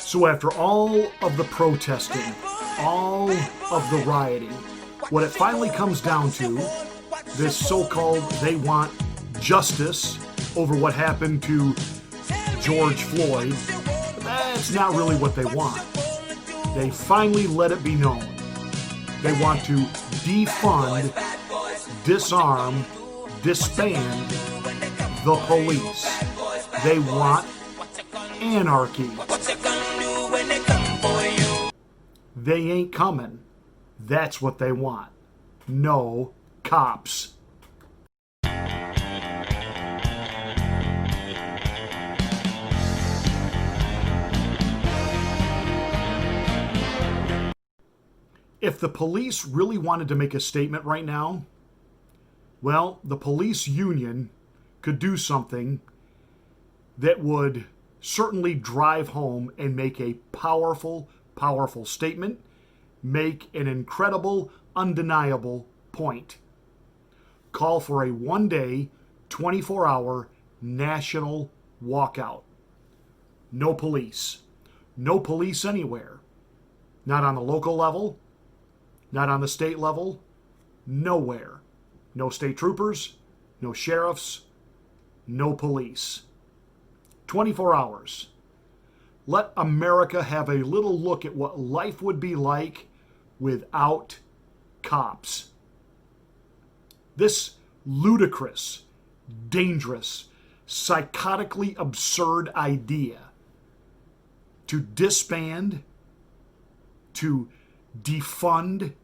So after all of the protesting, all of the rioting, what it finally comes down to, this so-called they want justice over what happened to George Floyd, that's not really what they want. They finally let it be known. They want to defund, disarm, disband the police. They want anarchy. They ain't coming. That's what they want. No cops. If the police really wanted to make a statement right now, well, the police union could do something that would certainly drive home and make a powerful, powerful statement, make an incredible, undeniable point. Call for a one-day, 24-hour national walkout. No police. No police anywhere. Not on the local level, not on the state level, nowhere. No state troopers, no sheriffs, no police. 24 hours. Let America have a little look at what life would be like without cops. This ludicrous, dangerous, psychotically absurd idea to disband, to defund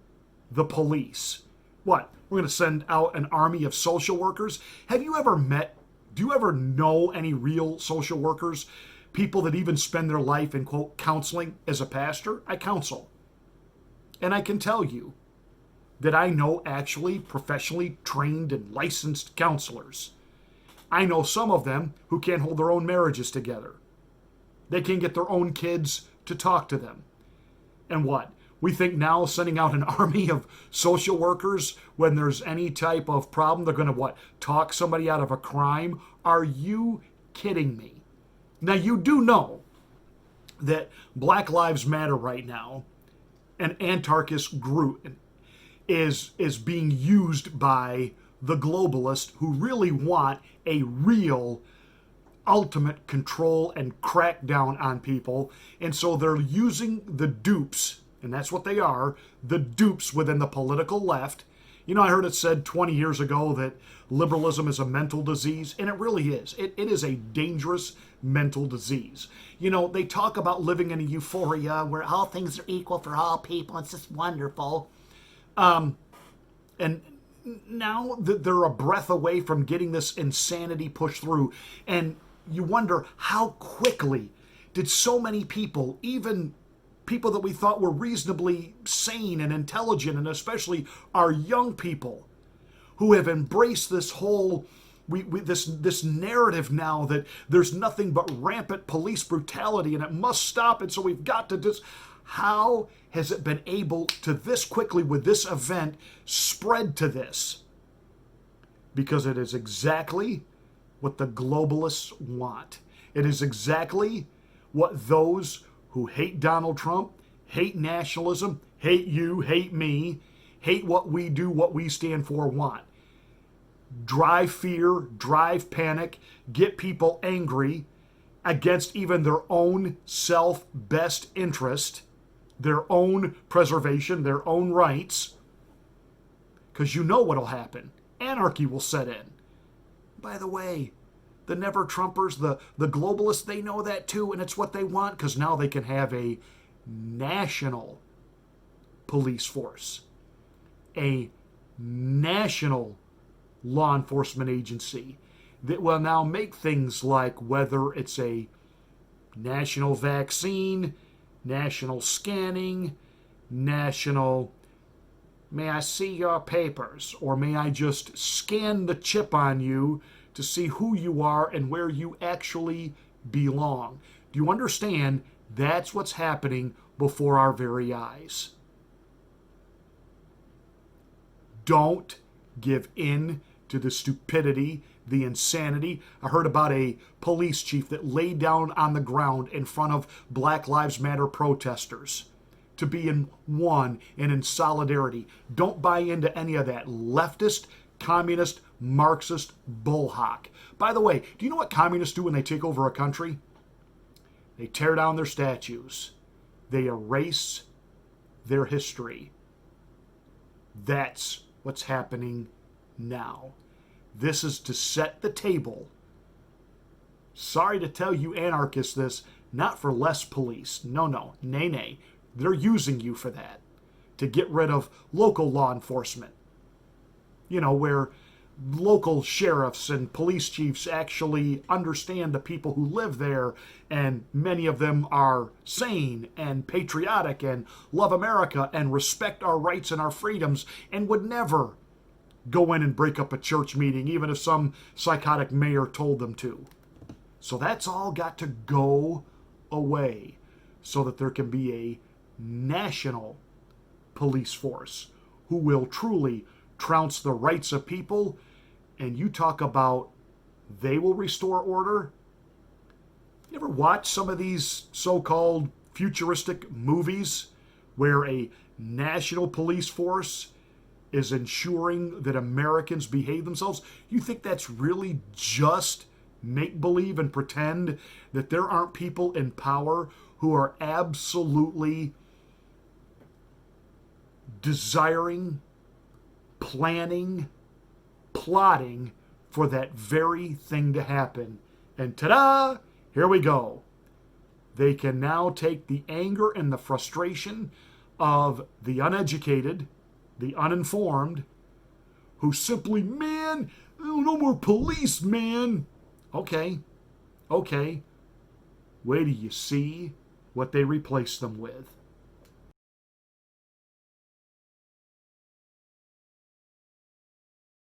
the police. What? We're going to send out an army of social workers? Have you ever met, do you ever know any real social workers? People that even spend their life in, quote, counseling. As a pastor, I counsel. And I can tell you that I know actually professionally trained and licensed counselors. I know some of them who can't hold their own marriages together. They can't get their own kids to talk to them. And what? We think now sending out an army of social workers when there's any type of problem, they're going to what? Talk somebody out of a crime? Are you kidding me? Now you do know that Black Lives Matter right now, an anarchist group, is being used by the globalists who really want a real ultimate control and crackdown on people. And so they're using the dupes, and that's what they are, the dupes within the political left. You know, I heard it said 20 years ago that liberalism is a mental disease, and it really is. It is a dangerous mental disease. You know, they talk about living in a euphoria where all things are equal for all people. It's just wonderful. And now that they're a breath away from getting this insanity pushed through, and you wonder how quickly did so many people, even people that we thought were reasonably sane and intelligent, and especially our young people who have embraced this whole this narrative now that there's nothing but rampant police brutality and it must stop, and so we've got to just, how has it been able to this quickly with this event spread to this? Because it is exactly what the globalists want. It is exactly what those who hate Donald Trump, hate nationalism, hate you, hate me, hate what we do, what we stand for, want. Drive fear, drive panic, get people angry against even their own self-best interest, their own preservation, their own rights, because you know what'll happen. Anarchy will set in. By the way, the never-Trumpers, the globalists, they know that too, and it's what they want, because now they can have a national police force, a national law enforcement agency that will now make things like whether it's a national vaccine, national scanning, national, may I see your papers, or may I just scan the chip on you to see who you are and where you actually belong. Do you understand? That's what's happening before our very eyes. Don't give in to the stupidity the insanity. I heard about a police chief that laid down on the ground in front of Black Lives Matter protesters to be in one and in solidarity. Don't buy into any of that leftist, communist, Marxist bullhock. By the way, do you know what communists do when they take over a country? They tear down their statues. They erase their history. That's what's happening now. This is to set the table. Sorry to tell you anarchists this, not for less police. No, nay. They're using you for that, to get rid of local law enforcement. You know, where local sheriffs and police chiefs actually understand the people who live there, and many of them are sane and patriotic and love America and respect our rights and our freedoms and would never go in and break up a church meeting, even if some psychotic mayor told them to. So that's all got to go away so that there can be a national police force who will truly trounce the rights of people. And you talk about they will restore order. You ever watch some of these so-called futuristic movies where a national police force is ensuring that Americans behave themselves? You think that's really just make-believe and pretend that there aren't people in power who are absolutely desiring, planning, plotting for that very thing to happen? And ta-da! Here we go. They can now take the anger and the frustration of the uneducated, the uninformed, who simply, man, no more police, man. Okay. Wait till you see what they replace them with.